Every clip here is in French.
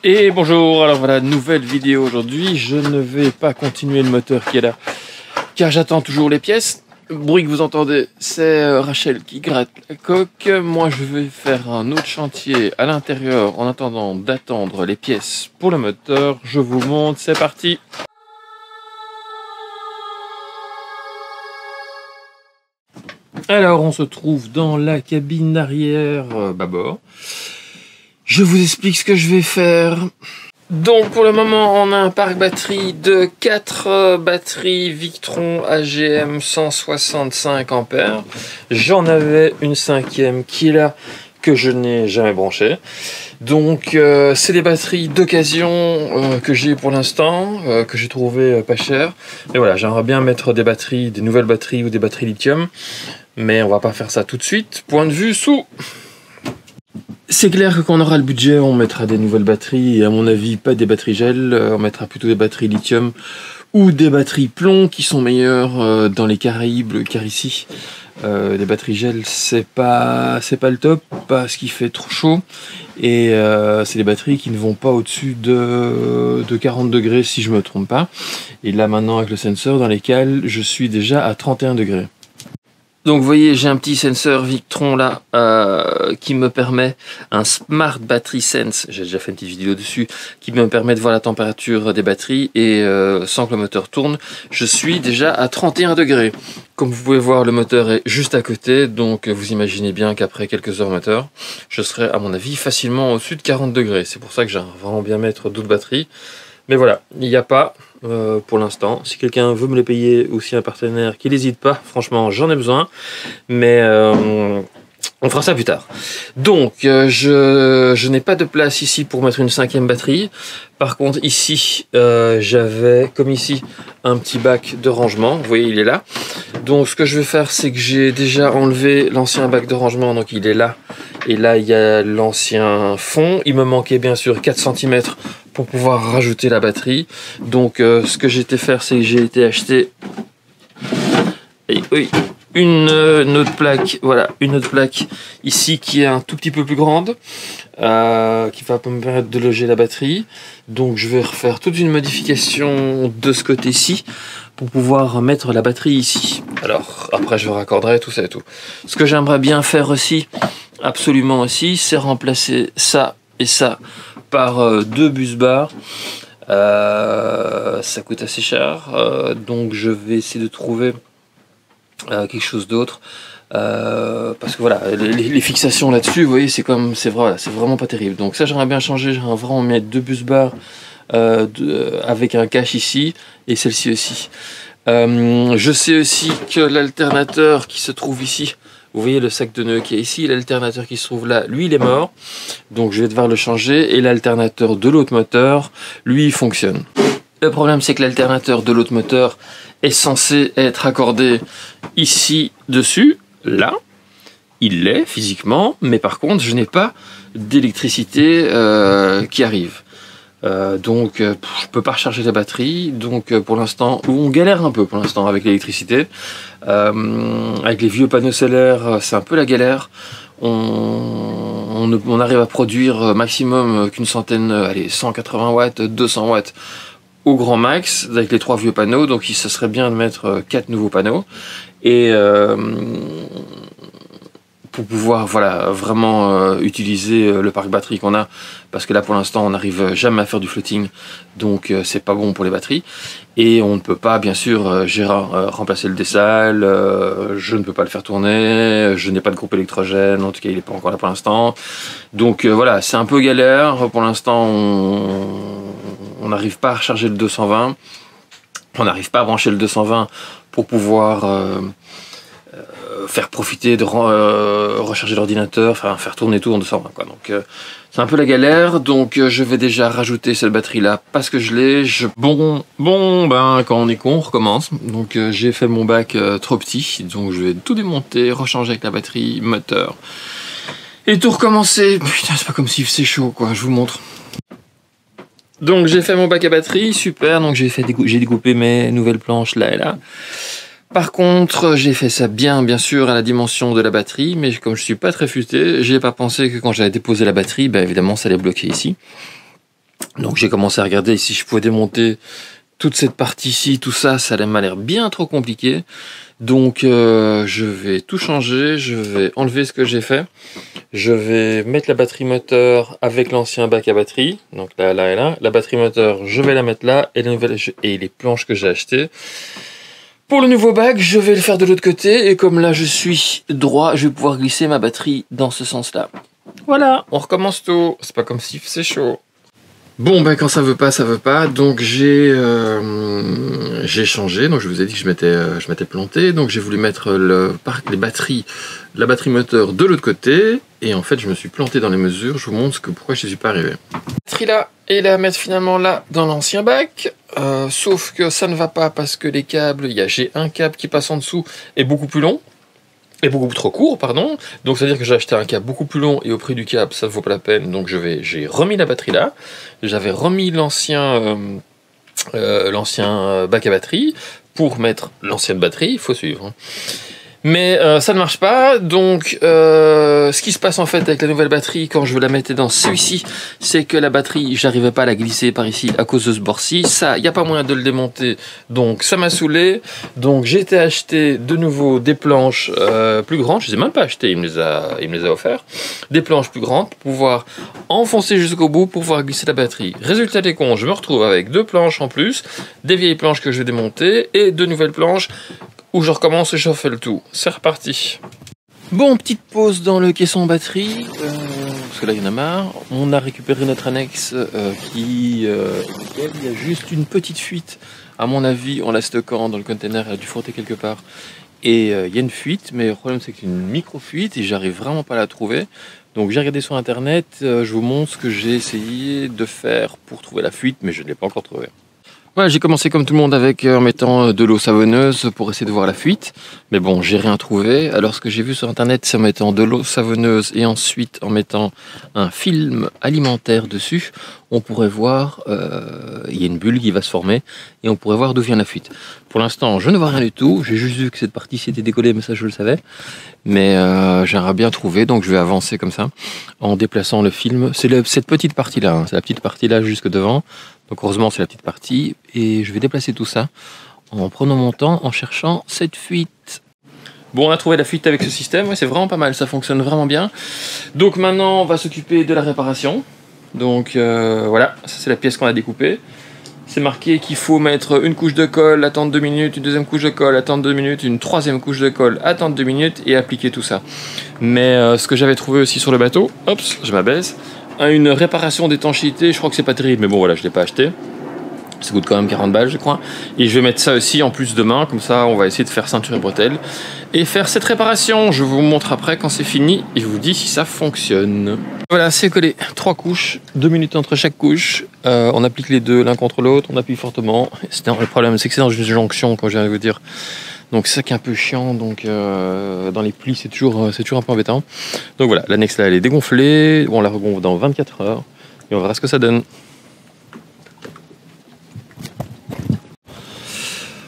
Et bonjour, alors voilà, nouvelle vidéo aujourd'hui. Je ne vais pas continuer le moteur qui est là, car j'attends toujours les pièces. Le bruit que vous entendez, c'est Rachel qui gratte la coque. Moi, je vais faire un autre chantier à l'intérieur en attendant d'attendre les pièces pour le moteur. Je vous montre, c'est parti. Alors, on se trouve dans la cabine arrière bâbord. Je vous explique ce que je vais faire. Donc pour le moment, on a un parc batterie de 4 batteries Victron AGM 165 ampères. J'en avais une cinquième qui est là, que je n'ai jamais branchée. Donc c'est des batteries d'occasion que j'ai pour l'instant, que j'ai trouvé pas cher. Mais voilà, j'aimerais bien mettre des batteries, des nouvelles batteries ou des batteries lithium. Mais on va pas faire ça tout de suite. Point de vue sous. C'est clair que quand on aura le budget, on mettra des nouvelles batteries, et à mon avis, pas des batteries gel, on mettra plutôt des batteries lithium ou des batteries plomb qui sont meilleures dans les Caraïbes, car ici, les batteries gel, c'est pas le top, parce qu'il fait trop chaud, et c'est des batteries qui ne vont pas au-dessus de 40 degrés si je me trompe pas. Et là maintenant, avec le sensor dans les cales, je suis déjà à 31 degrés. Donc vous voyez, j'ai un petit sensor Victron là qui me permet, un Smart Battery Sense, j'ai déjà fait une petite vidéo dessus, qui me permet de voir la température des batteries et sans que le moteur tourne, je suis déjà à 31 degrés. Comme vous pouvez voir, le moteur est juste à côté, donc vous imaginez bien qu'après quelques heures moteur, je serai à mon avis facilement au-dessus de 40 degrés. C'est pour ça que j'aimerais vraiment bien mettre d'autres batteries. Mais voilà, il n'y a pas pour l'instant. Si quelqu'un veut me les payer ou si un partenaire qui n'hésite pas, franchement j'en ai besoin. Mais on fera ça plus tard. Donc je n'ai pas de place ici pour mettre une cinquième batterie. Par contre ici j'avais comme ici un petit bac de rangement. Vous voyez, il est là. Donc ce que je vais faire, c'est que j'ai déjà enlevé l'ancien bac de rangement. Donc il est là. Et là il y a l'ancien fond. Il me manquait bien sûr 4 cm pour pouvoir rajouter la batterie. Donc ce que j'ai été faire, c'est que j'ai été acheter une autre plaque, voilà, une autre plaque ici qui est un tout petit peu plus grande, qui va me permettre de loger la batterie. Donc je vais refaire toute une modification de ce côté-ci pour pouvoir mettre la batterie ici. Alors après je raccorderai tout ça et tout. Ce que j'aimerais bien faire aussi, absolument aussi, c'est remplacer ça et ça par 2 bus bars. Ça coûte assez cher, donc je vais essayer de trouver quelque chose d'autre, parce que voilà, les fixations là-dessus, vous voyez, c'est vraiment pas terrible. Donc ça, j'aimerais bien changer, j'aimerais vraiment mettre 2 bus bars avec un cache ici et celle-ci aussi. Je sais aussi que l'alternateur qui se trouve ici, vous voyez le sac de nœuds qui est ici, l'alternateur qui se trouve là, lui il est mort, donc je vais devoir le changer, et l'alternateur de l'autre moteur, lui il fonctionne. Le problème, c'est que l'alternateur de l'autre moteur est censé être accordé ici dessus, là, il l'est physiquement, mais par contre je n'ai pas d'électricité qui arrive. Donc je peux pas recharger la batterie, donc pour l'instant on galère un peu pour l'instant avec l'électricité. Avec les vieux panneaux solaires, c'est un peu la galère. On arrive à produire maximum qu'une centaine, allez, 180 watts, 200 watts au grand max avec les 3 vieux panneaux. Donc ce serait bien de mettre 4 nouveaux panneaux et pour pouvoir voilà vraiment utiliser le parc batterie qu'on a, parce que là pour l'instant on n'arrive jamais à faire du floating, donc c'est pas bon pour les batteries, et on ne peut pas bien sûr remplacer le dessal, je ne peux pas le faire tourner, je n'ai pas de groupe électrogène, en tout cas il n'est pas encore là pour l'instant, donc voilà, c'est un peu galère pour l'instant. On n'arrive pas à recharger le 220, on n'arrive pas à brancher le 220 pour pouvoir faire profiter de recharger l'ordinateur, enfin faire tourner tout en 220 quoi. Donc c'est un peu la galère, donc je vais déjà rajouter cette batterie là parce que je l'ai. Bon ben quand on est con on recommence. Donc j'ai fait mon bac trop petit, donc je vais tout démonter, rechanger avec la batterie, moteur et tout recommencer. Putain, c'est pas comme si c'est chaud quoi, je vous montre. Donc j'ai fait mon bac à batterie, super, donc j'ai découpé mes nouvelles planches là et là. Par contre, j'ai fait ça bien sûr à la dimension de la batterie, mais comme je suis pas très futé, j'ai pas pensé que quand j'avais déposé la batterie, bah évidemment ça allait bloquer ici. Donc j'ai commencé à regarder si je pouvais démonter toute cette partie-ci, tout ça, ça m'a l'air bien trop compliqué. Donc je vais tout changer, je vais enlever ce que j'ai fait. Je vais mettre la batterie moteur avec l'ancien bac à batterie. Donc là et là. La batterie moteur, je vais la mettre là. Et les planches que j'ai achetées. Pour le nouveau bac, je vais le faire de l'autre côté. Et comme là je suis droit, je vais pouvoir glisser ma batterie dans ce sens-là. Voilà, on recommence tout. C'est pas comme si c'est chaud. Bon, ben quand ça veut pas, ça veut pas. Donc j'ai changé. Donc je vous ai dit que je m'étais planté. Donc j'ai voulu mettre la batterie moteur de l'autre côté. Et en fait, je me suis planté dans les mesures. Je vous montre pourquoi je ne suis pas arrivé. La batterie là, et la mettre finalement là dans l'ancien bac. Sauf que ça ne va pas parce que les câbles, j'ai un câble qui passe en dessous et beaucoup plus long. Et beaucoup trop court, pardon. Donc ça veut dire que j'ai acheté un câble beaucoup plus long et au prix du câble, ça ne vaut pas la peine. Donc j'ai remis la batterie là. J'avais remis l'ancien bac à batterie pour mettre l'ancienne batterie. Il faut suivre. Hein. Mais ça ne marche pas, donc ce qui se passe en fait avec la nouvelle batterie quand je veux la mettre dans celui-ci, c'est que la batterie, j'arrivais pas à la glisser par ici à cause de ce bord-ci. Ça, il n'y a pas moyen de le démonter, donc ça m'a saoulé. Donc j'ai été acheter de nouveau des planches plus grandes, je les ai même pas achetées, il me les a offertes. Des planches plus grandes pour pouvoir enfoncer jusqu'au bout, pour pouvoir glisser la batterie. Résultat des comptes, je me retrouve avec 2 planches en plus, des vieilles planches que je vais démonter et 2 nouvelles planches où je recommence et je refais le tout. C'est reparti. Bon, petite pause dans le caisson batterie, parce que là il y en a marre. On a récupéré notre annexe il y a juste une petite fuite. À mon avis, en la stockant dans le container, elle a dû frotter quelque part. Et il y a une fuite, mais le problème c'est que c'est une micro-fuite et j'arrive vraiment pas à la trouver. Donc j'ai regardé sur internet, je vous montre ce que j'ai essayé de faire pour trouver la fuite, mais je ne l'ai pas encore trouvée. Voilà, j'ai commencé comme tout le monde en mettant de l'eau savonneuse pour essayer de voir la fuite. Mais bon, j'ai rien trouvé. Alors ce que j'ai vu sur internet, c'est en mettant de l'eau savonneuse et ensuite en mettant un film alimentaire dessus, on pourrait voir, il y a une bulle qui va se former et on pourrait voir d'où vient la fuite. Pour l'instant, je ne vois rien du tout. J'ai juste vu que cette partie-ci était décollée, mais ça je le savais. Mais j'aimerais bien trouver, donc je vais avancer comme ça en déplaçant le film. C'est cette petite partie-là, hein. C'est la petite partie-là jusque devant. Donc heureusement c'est la petite partie et je vais déplacer tout ça en prenant mon temps, en cherchant cette fuite. Bon, on a trouvé la fuite avec ce système, ouais, c'est vraiment pas mal, ça fonctionne vraiment bien. Donc maintenant on va s'occuper de la réparation. Donc voilà, ça c'est la pièce qu'on a découpée. C'est marqué qu'il faut mettre une couche de colle, attendre 2 minutes, une deuxième couche de colle, attendre 2 minutes, une troisième couche de colle, attendre 2 minutes et appliquer tout ça. Mais ce que j'avais trouvé aussi sur le bateau, hop, je m'abaisse, une réparation d'étanchéité, je crois que c'est pas terrible, mais bon voilà, je l'ai pas acheté. Ça coûte quand même 40 balles, je crois. Et je vais mettre ça aussi en plus demain, comme ça on va essayer de faire ceinture et bretelles et faire cette réparation. Je vous montre après quand c'est fini et je vous dis si ça fonctionne. Voilà, c'est collé, 3 couches, 2 minutes entre chaque couche. On applique les deux l'un contre l'autre, on appuie fortement. Le problème c'est que c'est dans une jonction, comme je viens de vous dire. Donc c'est ça qui est un peu chiant, donc dans les plis c'est toujours un peu embêtant. Donc voilà, l'annexe là elle est dégonflée, on la regonfle dans 24 heures et on verra ce que ça donne.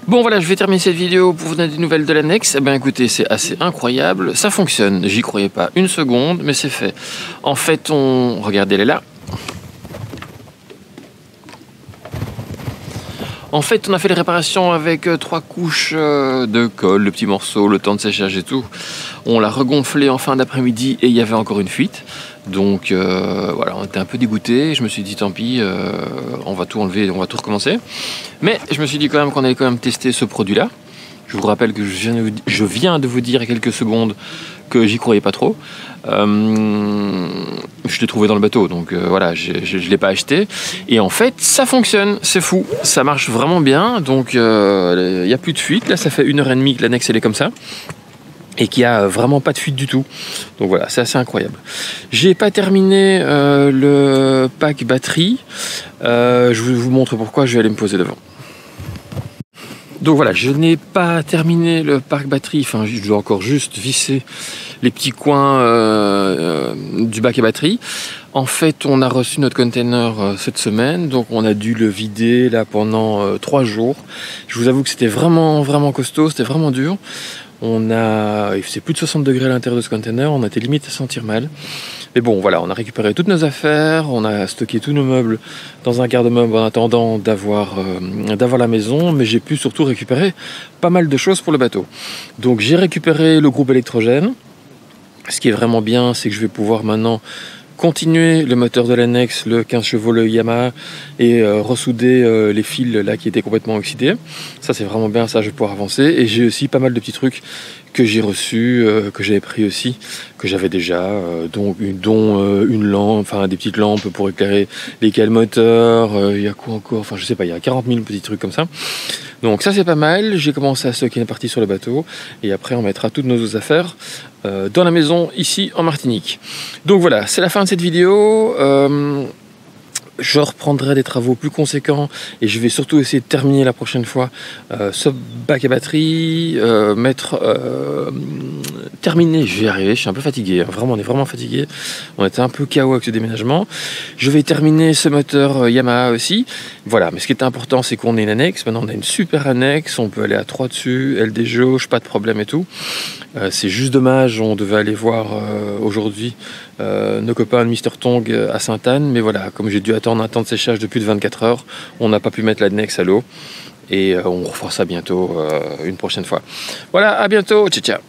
Bon voilà, je vais terminer cette vidéo pour vous donner des nouvelles de l'annexe. Eh bien écoutez, c'est assez incroyable, ça fonctionne, j'y croyais pas une seconde, mais c'est fait. En fait, regardez, elle est là. En fait, on a fait les réparations avec 3 couches de colle, le petit morceau, le temps de séchage et tout. On l'a regonflé en fin d'après-midi et il y avait encore une fuite. Donc voilà, on était un peu dégoûtés. Je me suis dit tant pis, on va tout enlever, on va tout recommencer. Mais je me suis dit quand même qu'on allait quand même tester ce produit-là. Je vous rappelle que je viens de vous dire il y a quelques secondes que j'y croyais pas trop. Je l'ai trouvé dans le bateau, donc voilà, je l'ai pas acheté. Et en fait, ça fonctionne, c'est fou. Ça marche vraiment bien, donc il n'y a plus de fuite. Là, ça fait 1h30 que l'annexe elle est comme ça. Et qu'il n'y a vraiment pas de fuite du tout. Donc voilà, c'est assez incroyable. J'ai pas terminé le pack batterie. Je vous montre pourquoi, je vais aller me poser devant. Donc voilà, je n'ai pas terminé le pack batterie, enfin je dois encore juste visser les petits coins du bac à batterie. En fait, on a reçu notre container cette semaine, donc on a dû le vider là pendant 3 jours. Je vous avoue que c'était vraiment costaud, c'était vraiment dur. Il faisait plus de 60 degrés à l'intérieur de ce container, on était limite à sentir mal. Mais bon, voilà, on a récupéré toutes nos affaires, on a stocké tous nos meubles dans un garde-meuble en attendant d'avoir la maison, mais j'ai pu surtout récupérer pas mal de choses pour le bateau. Donc j'ai récupéré le groupe électrogène. Ce qui est vraiment bien, c'est que je vais pouvoir maintenant continuer le moteur de l'annexe, le 15 chevaux, le Yamaha, et ressouder les fils là qui étaient complètement oxydés. Ça c'est vraiment bien, ça je vais pouvoir avancer. Et j'ai aussi pas mal de petits trucs que j'ai reçus, que j'avais pris aussi, que j'avais déjà, dont une lampe, enfin des petites lampes pour éclairer les cales moteurs, il y a quoi encore, enfin je sais pas, il y a 40 000 petits trucs comme ça. Donc ça c'est pas mal, j'ai commencé à stocker une partie sur le bateau, et après on mettra toutes nos autres affaires dans la maison ici en Martinique. Donc voilà, c'est la fin de cette vidéo. Je reprendrai des travaux plus conséquents et je vais surtout essayer de terminer la prochaine fois ce bac à batterie, terminer, je vais y arriver, je suis un peu fatigué, hein. Vraiment, on est vraiment fatigué, on était un peu KO avec ce déménagement. Je vais terminer ce moteur Yamaha aussi, voilà, mais ce qui est important c'est qu'on ait une annexe, maintenant on a une super annexe, on peut aller à 3 dessus, elle déjauge, pas de problème et tout. C'est juste dommage, on devait aller voir aujourd'hui nos copains de Mr Tong à Sainte-Anne, mais voilà, comme j'ai dû attendre un temps de séchage de plus de 24 heures, on n'a pas pu mettre l'annexe à l'eau, et on refera ça bientôt une prochaine fois. Voilà, à bientôt, ciao ciao.